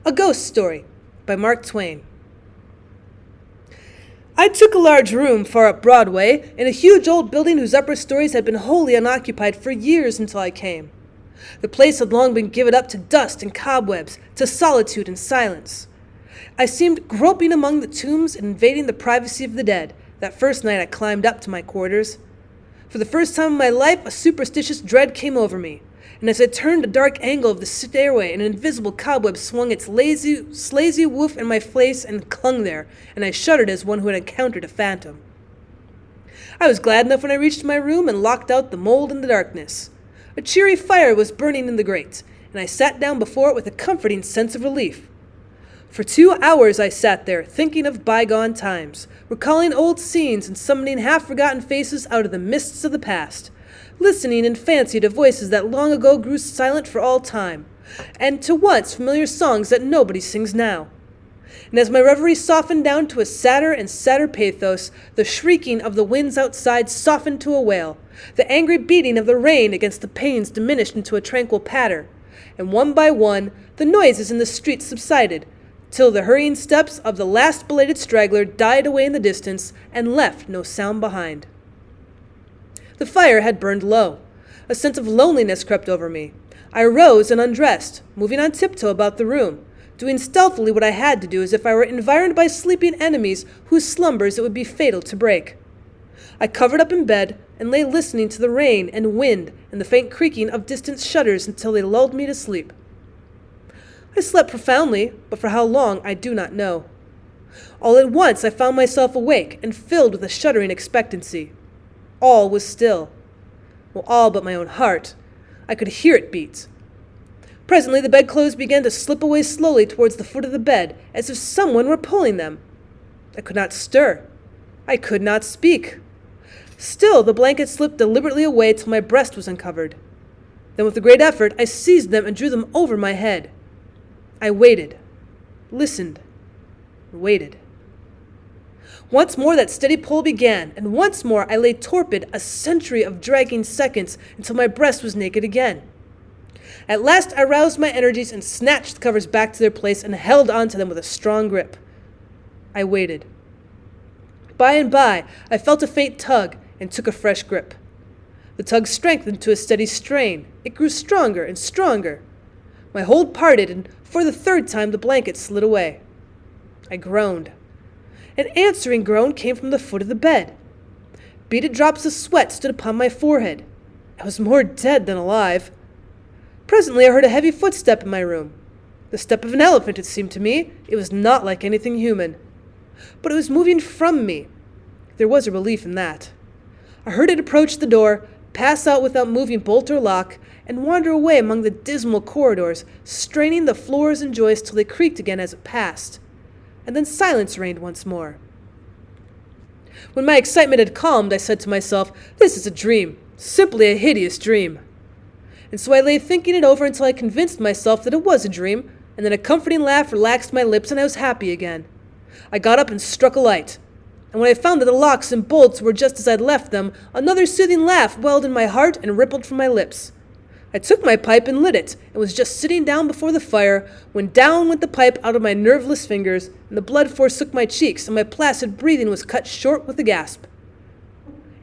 A Ghost Story by Mark Twain. I took a large room far up Broadway in a huge old building whose upper stories had been wholly unoccupied for years until I came. The place had long been given up to dust and cobwebs, to solitude and silence. I seemed groping among the tombs and invading the privacy of the dead that first night I climbed up to my quarters. For the first time in my life, a superstitious dread came over me, and as I turned a dark angle of the stairway, an invisible cobweb swung its slazy woof in my face and clung there, and I shuddered as one who had encountered a phantom. I was glad enough when I reached my room and locked out the mold and the darkness. A cheery fire was burning in the grate, and I sat down before it with a comforting sense of relief. For 2 hours I sat there, thinking of bygone times, recalling old scenes and summoning half-forgotten faces out of the mists of the past, listening in fancy to voices that long ago grew silent for all time, and to once familiar songs that nobody sings now. And as my reverie softened down to a sadder and sadder pathos, the shrieking of the winds outside softened to a wail, the angry beating of the rain against the panes diminished into a tranquil patter, and one by one the noises in the street subsided, till the hurrying steps of the last belated straggler died away in the distance and left no sound behind. The fire had burned low. A sense of loneliness crept over me. I arose and undressed, moving on tiptoe about the room, doing stealthily what I had to do as if I were environed by sleeping enemies whose slumbers it would be fatal to break. I covered up in bed and lay listening to the rain and wind and the faint creaking of distant shutters until they lulled me to sleep. I slept profoundly, but for how long I do not know. All at once I found myself awake and filled with a shuddering expectancy. All was still. Well, all but my own heart. I could hear it beat. Presently the bedclothes began to slip away slowly towards the foot of the bed, as if someone were pulling them. I could not stir. I could not speak. Still the blankets slipped deliberately away till my breast was uncovered. Then with a great effort I seized them and drew them over my head. I waited, listened, and waited. Once more that steady pull began, and once more I lay torpid, a century of dragging seconds, until my breast was naked again. At last I roused my energies and snatched the covers back to their place and held onto them with a strong grip. I waited. By and by I felt a faint tug and took a fresh grip. The tug strengthened to a steady strain. It grew stronger and stronger. My hold parted, and for the third time the blanket slid away. I groaned. An answering groan came from the foot of the bed. Beaded drops of sweat stood upon my forehead. I was more dead than alive. Presently I heard a heavy footstep in my room. The step of an elephant, it seemed to me. It was not like anything human. But it was moving from me. There was a relief in that. I heard it approach the door, pass out without moving bolt or lock, and wander away among the dismal corridors, straining the floors and joists till they creaked again as it passed. And then silence reigned once more. When my excitement had calmed, I said to myself, "This is a dream, simply a hideous dream." And so I lay thinking it over until I convinced myself that it was a dream, and then a comforting laugh relaxed my lips and I was happy again. I got up and struck a light. And when I found that the locks and bolts were just as I'd left them, another soothing laugh welled in my heart and rippled from my lips. I took my pipe and lit it, and was just sitting down before the fire, when down went the pipe out of my nerveless fingers, and the blood forsook my cheeks, and my placid breathing was cut short with a gasp.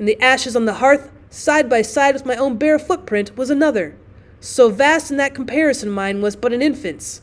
In the ashes on the hearth, side by side with my own bare footprint, was another, so vast in that comparison mine was but an infant's.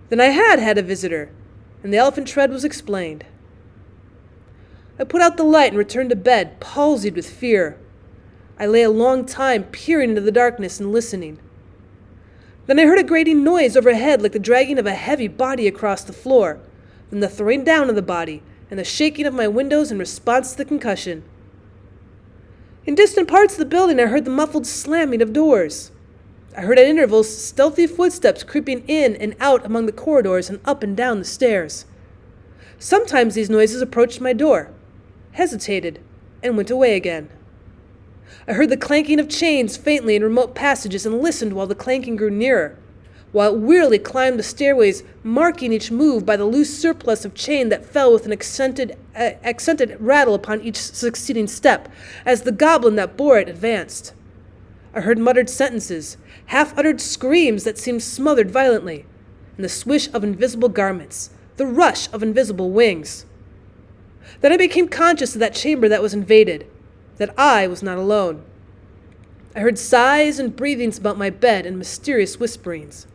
Then I had a visitor, and the elephant tread was explained. I put out the light and returned to bed, palsied with fear. I lay a long time peering into the darkness and listening. Then I heard a grating noise overhead like the dragging of a heavy body across the floor, then the throwing down of the body, and the shaking of my windows in response to the concussion. In distant parts of the building I heard the muffled slamming of doors. I heard at intervals stealthy footsteps creeping in and out among the corridors and up and down the stairs. Sometimes these noises approached my door, hesitated, and went away again. I heard the clanking of chains faintly in remote passages and listened while the clanking grew nearer, while it wearily climbed the stairways, marking each move by the loose surplus of chain that fell with an accented rattle upon each succeeding step, as the goblin that bore it advanced. I heard muttered sentences, half-uttered screams that seemed smothered violently, and the swish of invisible garments, the rush of invisible wings. Then I became conscious of that chamber that was invaded, that I was not alone. I heard sighs and breathings about my bed and mysterious whisperings.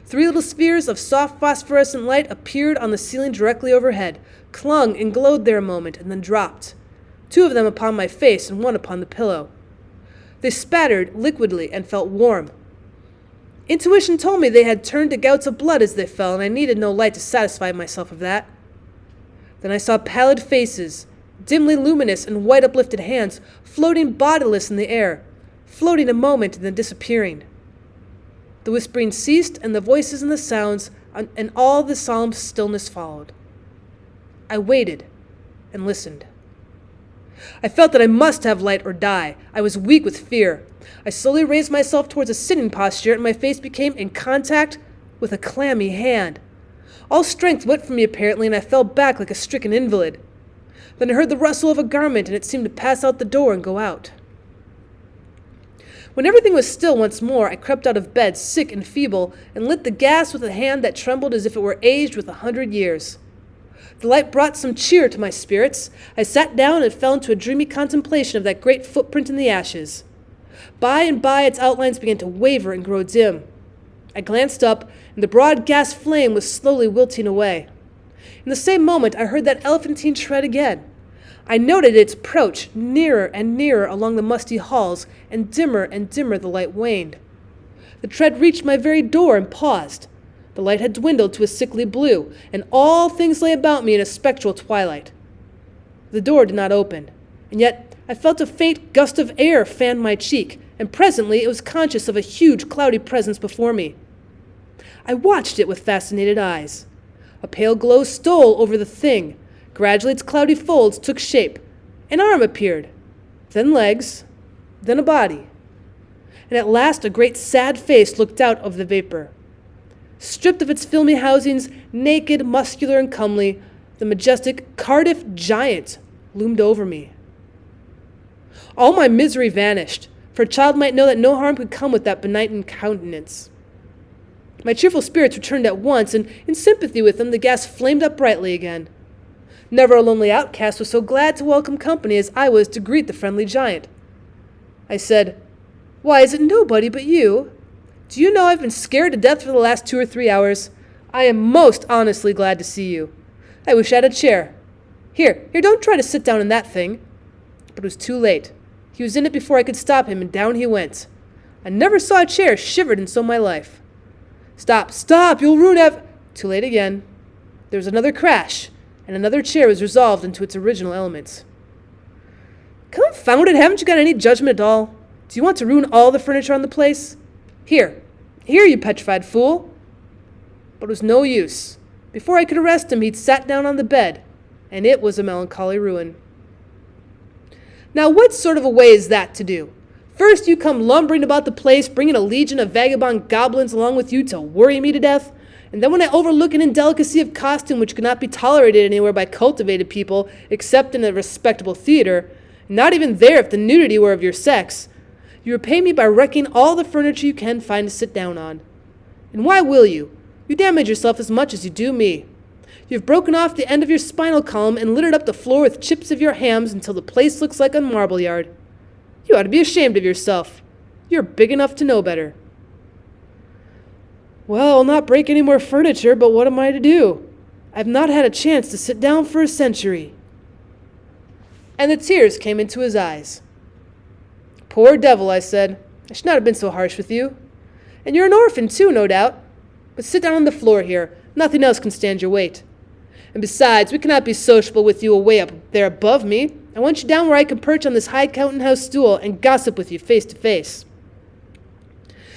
3 little spheres of soft phosphorescent light appeared on the ceiling directly overhead, clung and glowed there a moment, and then dropped. 2 of them upon my face and 1 upon the pillow. They spattered liquidly and felt warm. Intuition told me they had turned to gouts of blood as they fell, and I needed no light to satisfy myself of that. Then I saw pallid faces, dimly luminous and white uplifted hands, floating bodiless in the air, floating a moment and then disappearing. The whispering ceased, and the voices and the sounds and all the solemn stillness followed. I waited and listened. I felt that I must have light or die. I was weak with fear. I slowly raised myself towards a sitting posture, and my face became in contact with a clammy hand. All strength went from me apparently, and I fell back like a stricken invalid. Then I heard the rustle of a garment, and it seemed to pass out the door and go out. When everything was still once more, I crept out of bed, sick and feeble, and lit the gas with a hand that trembled as if it were aged with 100 years. The light brought some cheer to my spirits. I sat down and fell into a dreamy contemplation of that great footprint in the ashes. By and by its outlines began to waver and grow dim. I glanced up, and the broad gas flame was slowly wilting away. In the same moment, I heard that elephantine tread again. I noted its approach, nearer and nearer along the musty halls, and dimmer the light waned. The tread reached my very door and paused. The light had dwindled to a sickly blue, and all things lay about me in a spectral twilight. The door did not open, and yet I felt a faint gust of air fan my cheek, and presently it was conscious of a huge cloudy presence before me. I watched it with fascinated eyes. A pale glow stole over the thing. Gradually its cloudy folds took shape. An arm appeared, then legs, then a body. And at last a great sad face looked out of the vapor. Stripped of its filmy housings, naked, muscular, and comely, the majestic Cardiff giant loomed over me. All my misery vanished, for a child might know that no harm could come with that benignant countenance. My cheerful spirits returned at once, and in sympathy with them the gas flamed up brightly again. Never a lonely outcast was so glad to welcome company as I was to greet the friendly giant. I said, "Why, is it nobody but you? Do you know I've been scared to death for the last 2 or 3 hours? I am most honestly glad to see you. I wish I had a chair. Here, don't try to sit down in that thing." But it was too late. He was in it before I could stop him, and down he went. I never saw a chair shivered in so my life. Stop, you'll ruin Too late again. There was another crash, and another chair was resolved into its original elements. Confound it, haven't you got any judgment at all? Do you want to ruin all the furniture on the place? Here, you petrified fool. But it was no use. Before I could arrest him, he'd sat down on the bed, and it was a melancholy ruin. Now, what sort of a way is that to do? First you come lumbering about the place, bringing a legion of vagabond goblins along with you to worry me to death, and then when I overlook an indelicacy of costume which could not be tolerated anywhere by cultivated people except in a respectable theater, not even there if the nudity were of your sex, you repay me by wrecking all the furniture you can find to sit down on. And why will you? You damage yourself as much as you do me. You've broken off the end of your spinal column and littered up the floor with chips of your hams until the place looks like a marble yard. You ought to be ashamed of yourself. You're big enough to know better. Well, I'll not break any more furniture, but what am I to do? I've not had a chance to sit down for a century. And the tears came into his eyes. Poor devil, I said. I should not have been so harsh with you. And you're an orphan too, no doubt. But sit down on the floor here. Nothing else can stand your weight. And besides, we cannot be sociable with you away up there above me. I want you down where I can perch on this high counting-house stool and gossip with you face to face.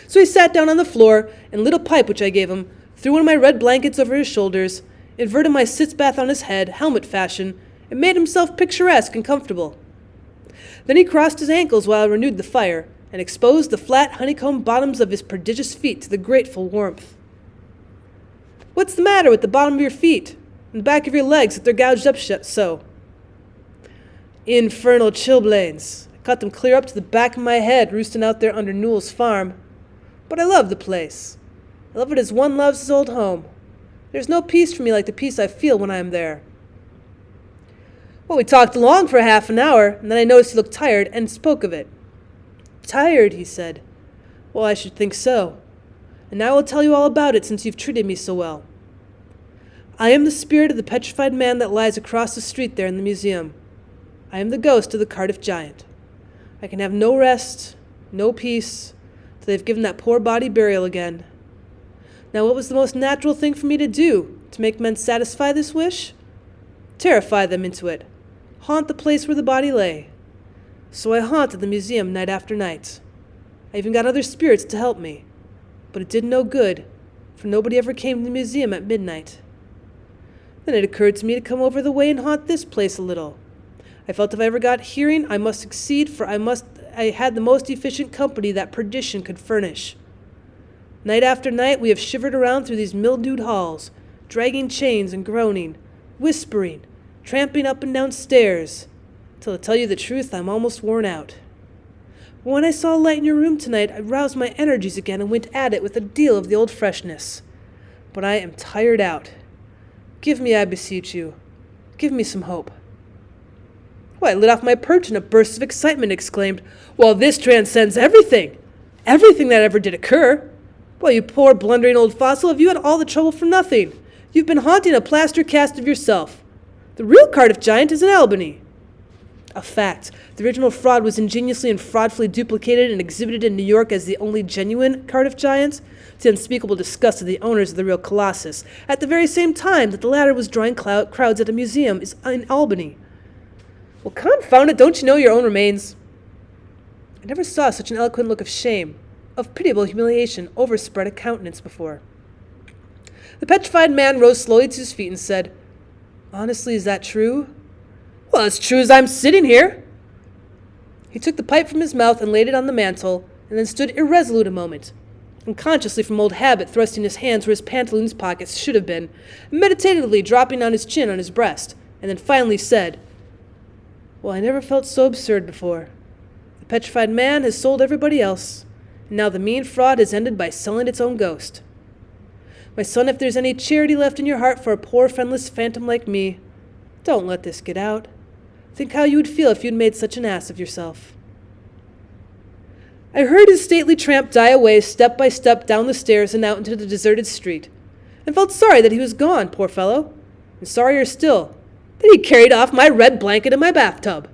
So he sat down on the floor and lit a pipe which I gave him, threw one of my red blankets over his shoulders, inverted my sitz-bath on his head, helmet fashion, and made himself picturesque and comfortable. Then he crossed his ankles while I renewed the fire, and exposed the flat honeycomb bottoms of his prodigious feet to the grateful warmth. What's the matter with the bottom of your feet, and the back of your legs that they're gouged up so? Infernal chilblains. I caught them clear up to the back of my head, roosting out there under Newell's farm. But I love the place. I love it as one loves his old home. There's no peace for me like the peace I feel when I am there." Well, we talked along for half an hour, and then I noticed he looked tired and spoke of it. "Tired," he said. "Well, I should think so. And now I will tell you all about it since you've treated me so well. I am the spirit of the petrified man that lies across the street there in the museum. I am the ghost of the Cardiff giant. I can have no rest, no peace, till they've given that poor body burial again. Now what was the most natural thing for me to do, to make men satisfy this wish? Terrify them into it. Haunt the place where the body lay. So I haunted the museum night after night. I even got other spirits to help me. But it did no good, for nobody ever came to the museum at midnight. Then it occurred to me to come over the way and haunt this place a little. I felt if I ever got hearing, I must succeed, for I had the most efficient company that perdition could furnish. Night after night we have shivered around through these mildewed halls, dragging chains and groaning, whispering, tramping up and down stairs, till to tell you the truth, I'm almost worn out. But when I saw a light in your room tonight, I roused my energies again and went at it with a deal of the old freshness. But I am tired out. Give me, I beseech you, give me some hope." Well, I lit off my perch in a burst of excitement, exclaimed, "Well, this transcends everything! Everything that ever did occur! Well, you poor blundering old fossil, have you had all the trouble for nothing? You've been haunting a plaster cast of yourself. The real Cardiff giant is in Albany." A fact. The original fraud was ingeniously and fraudfully duplicated and exhibited in New York as the only genuine Cardiff giant, to the unspeakable disgust of the owners of the real Colossus, at the very same time that the latter was drawing crowds at a museum in Albany. Well, confound it, don't you know your own remains? I never saw such an eloquent look of shame, of pitiable humiliation, overspread a countenance before. The petrified man rose slowly to his feet and said, "Honestly, is that true?" "Well, as true as I'm sitting here." He took the pipe from his mouth and laid it on the mantel, and then stood irresolute a moment, unconsciously from old habit thrusting his hands where his pantaloons' pockets should have been, meditatively dropping on his chin on his breast, and then finally said, "Well, I never felt so absurd before. The petrified man has sold everybody else, and now the mean fraud has ended by selling its own ghost. My son, if there's any charity left in your heart for a poor friendless phantom like me, don't let this get out. Think how you would feel if you'd made such an ass of yourself." I heard his stately tramp die away step by step down the stairs and out into the deserted street, and felt sorry that he was gone, poor fellow, and sorrier still that he carried off my red blanket in my bathtub.